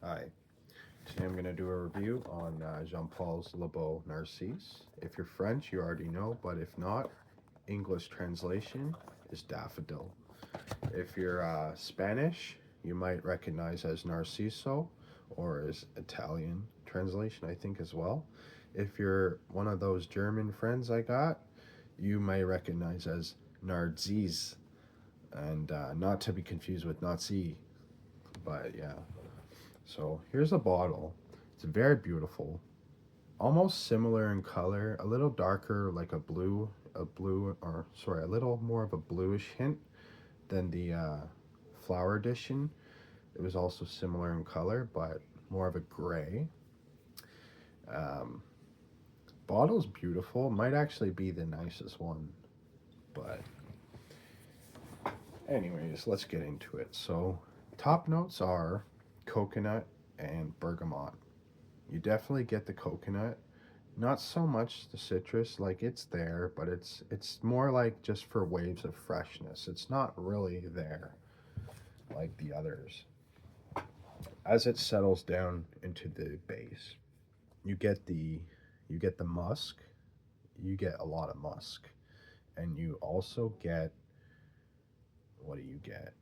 Hi, today I'm going to do a review on Jean-Paul's Le Beau Narziss. If you're French, you already know, but if not, English translation is daffodil. If you're Spanish, you might recognize as Narciso, or as Italian translation, I think, as well. If you're one of those German friends I got, you may recognize as Narziss, and not to be confused with Nazi, but yeah. So here's a bottle. It's very beautiful, almost similar in color, a little darker, like a little more of a bluish hint than the flower edition. It was also similar in color, but more of a gray. Um, Bottle's beautiful. Might actually be the nicest one, but anyways, let's get into it. So, top notes are coconut and bergamot. You definitely get the coconut. Not so much the citrus, like it's there, but it's more like just for waves of freshness. It's not really there like the others. As it settles down into the base, you get the you get the musk. You get a lot of musk, and you also get, what do you get?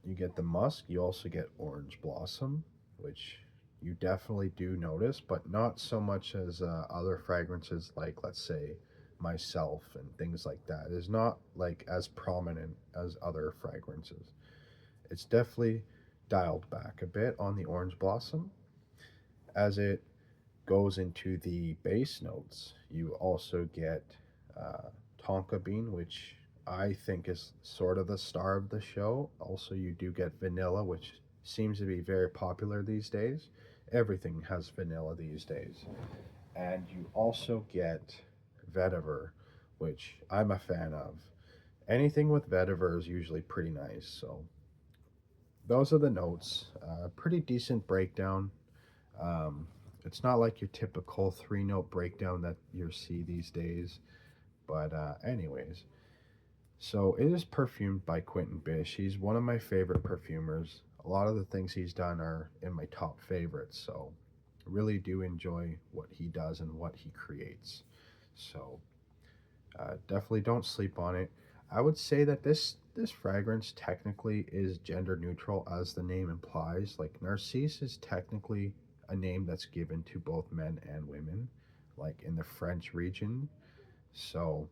You get the musk. You also get orange blossom, which you definitely do notice, but not so much as other fragrances, like, let's say, myself and things like that. It is not like as prominent as other fragrances. It's definitely dialed back a bit on the orange blossom. As it goes into the base notes, you also get uh, tonka bean, which I think is sort of the star of the show. Also, you do get vanilla, which seems to be very popular these days. Everything has vanilla these days. And you also get vetiver, which I'm a fan of. Anything with vetiver is usually pretty nice. So, those are the notes. Pretty decent breakdown. Um, it's not like your typical three note breakdown that you see these days. But, anyways, so it is perfumed by Quentin Bish. He's one of my favorite perfumers. A lot of the things he's done are in my top favorites. So, I really do enjoy what he does and what he creates. So, definitely don't sleep on it. I would say that this fragrance technically is gender neutral, as the name implies. Like, Narcisse is technically a name that's given to both men and women, like in the French region. So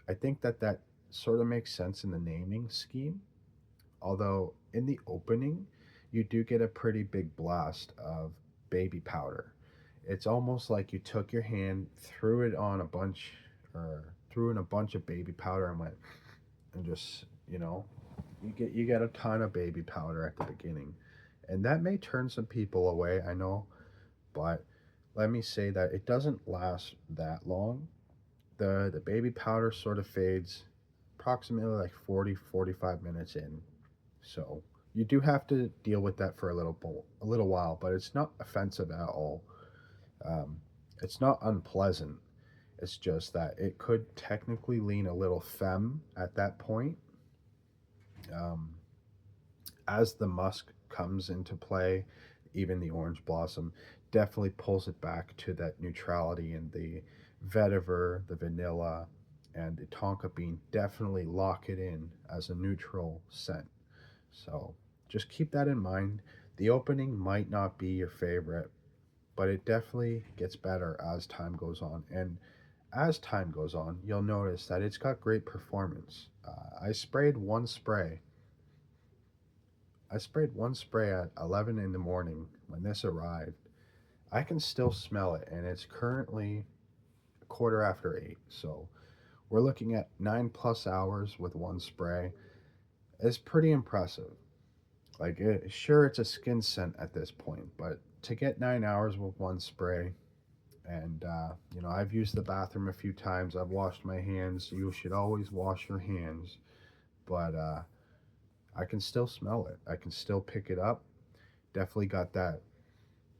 I think that that sort of makes sense in the naming scheme. Although in the opening, you do get a pretty big blast of baby powder. It's almost like you took your hand, threw it on a bunch, or threw in a bunch of baby powder, and went, and just, you get a ton of baby powder at the beginning, and that may turn some people away, I know, but let me say that it doesn't last that long. The baby powder sort of fades approximately like 40-45 minutes in. So you do have to deal with that for a little while, but it's not offensive at all. Um, it's not unpleasant. It's just that it could technically lean a little femme at that point. Um, as the musk comes into play, even the orange blossom definitely pulls it back to that neutrality, and the vetiver, the vanilla, and the tonka bean definitely lock it in as a neutral scent. So just keep that in mind. The opening might not be your favorite, but it definitely gets better as time goes on. And as time goes on, you'll notice that it's got great performance. I sprayed one spray. I sprayed one spray at 11 in the morning when this arrived. I can still smell it, and it's currently a quarter after 8. So we're looking at 9+ hours with one spray. It's pretty impressive. Like, sure, it's a skin scent at this point, but to get 9 hours with one spray, and I've used the bathroom a few times. I've washed my hands. You should always wash your hands, but I can still smell it. I can still pick it up. Definitely got that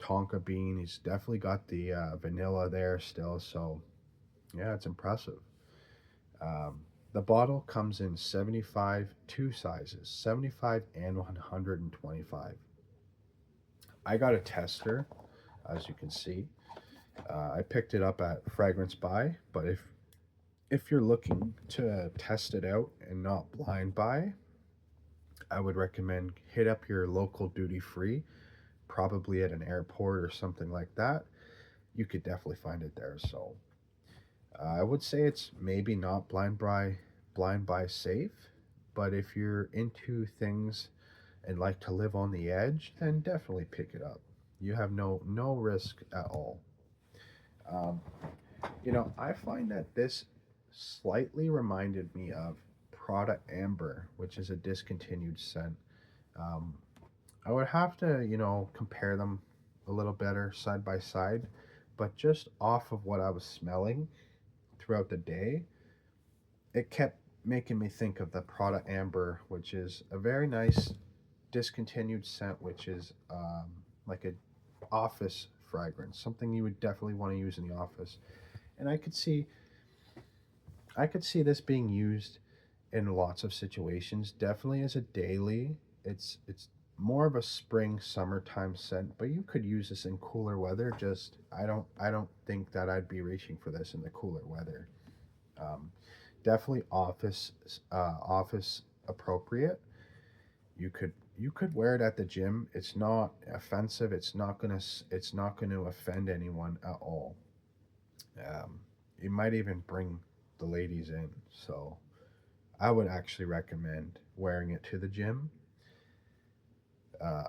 tonka bean. He's definitely got the vanilla there still. So yeah, it's impressive. Um, the bottle comes in 75 two sizes, 75 and 125. I got a tester, as you can see. I picked it up at Fragrance Buy, but if you're looking to test it out and not blind buy, I would recommend hit up your local duty free, probably at an airport or something like that. You could definitely find it there. So I would say it's maybe not blind buy safe, but if you're into things and like to live on the edge, then definitely pick it up. You have no risk at all. Um, I find that this slightly reminded me of Prada Amber, which is a discontinued scent. Um, I would have to, compare them a little better side by side, but just off of what I was smelling throughout the day, it kept making me think of the Prada Amber, which is a very nice discontinued scent, which is like a office fragrance, something you would definitely want to use in the office. And I could see this being used in lots of situations. Definitely as a daily. It's more of a spring summertime scent, but you could use this in cooler weather. Just I don't think that I'd be reaching for this in the cooler weather. Um, Definitely office appropriate. You could wear it at the gym. It's not offensive. It's not gonna offend anyone at all. Um, it might even bring the ladies in. So I would actually recommend wearing it to the gym,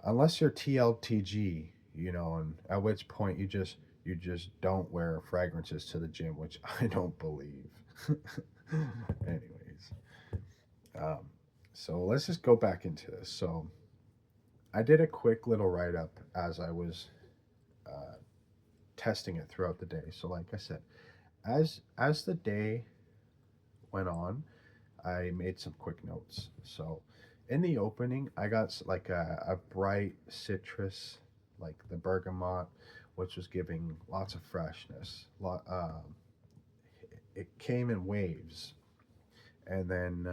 unless you're TLTG, and at which point you just don't wear fragrances to the gym, which I don't believe. Anyways, um, so let's just go back into this. So I did a quick little write up as I was uh, testing it throughout the day. So like I said, as the day went on, I made some quick notes. So, in the opening, I got like a bright citrus, like the bergamot, which was giving lots of freshness. It came in waves. And then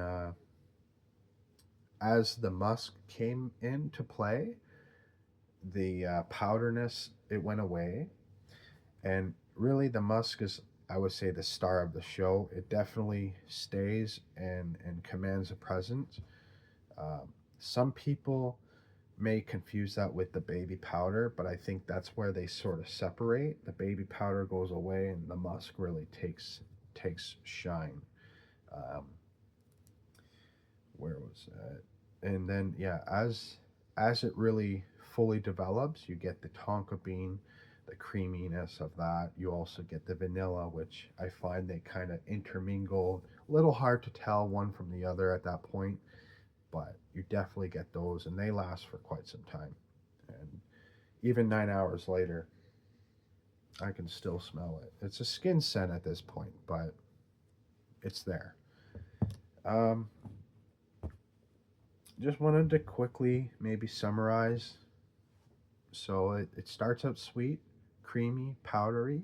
as the musk came into play, the powderness, it went away. And really, the musk is, I would say, the star of the show. It definitely stays and commands a presence. Some people may confuse that with the baby powder, but I think that's where they sort of separate. The baby powder goes away, and the musk really takes shine. Um, where was that? And then yeah, as it really fully develops, you get the tonka bean, the creaminess of that. You also get the vanilla, which I find they kind of intermingle. A little hard to tell one from the other at that point, but you definitely get those, and they last for quite some time. And even 9 hours later, I can still smell it. It's a skin scent at this point, but it's there. Um, just wanted to quickly maybe summarize. So it starts out sweet, creamy, powdery,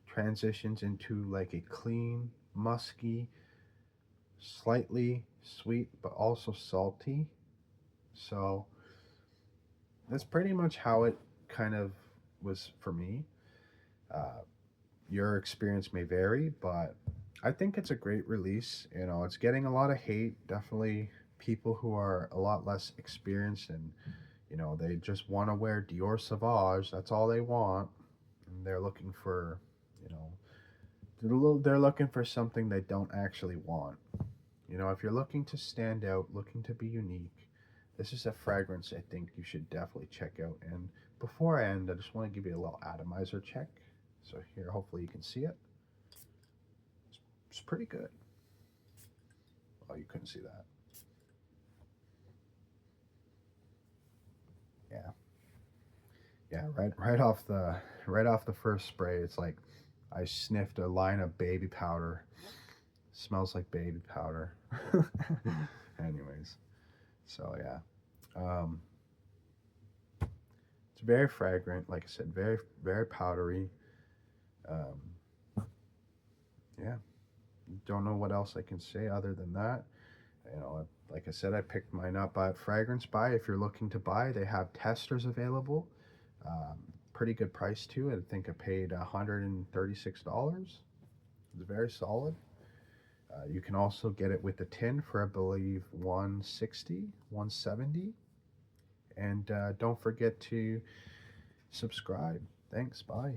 transitions into like a clean, musky, slightly sweet, but also salty. So that's pretty much how it kind of was for me. Uh, your experience may vary, but I think it's a great release. It's getting a lot of hate. Definitely people who are a lot less experienced and they just want to wear Dior Sauvage. That's all they want. And they're looking for, you know, they're looking for something they don't actually want. If you're looking to stand out, looking to be unique, this is a fragrance I think you should definitely check out. And before I end, I just want to give you a little atomizer check. So here, hopefully you can see it. It's pretty good. Oh, you couldn't see that. Yeah, yeah. Right off the first spray, it's like I sniffed a line of baby powder. Smells like baby powder. Anyways, so yeah, um, it's very fragrant. Like I said, very very powdery. Um, yeah, don't know what else I can say other than that. You know, like I said, I picked mine up at Fragrance Buy. If you're looking to buy, they have testers available. Um, Pretty good price too. I think I paid $136. It's very solid. You can also get it with the tin for, I believe, 160, 170. And don't forget to subscribe. Thanks. Bye.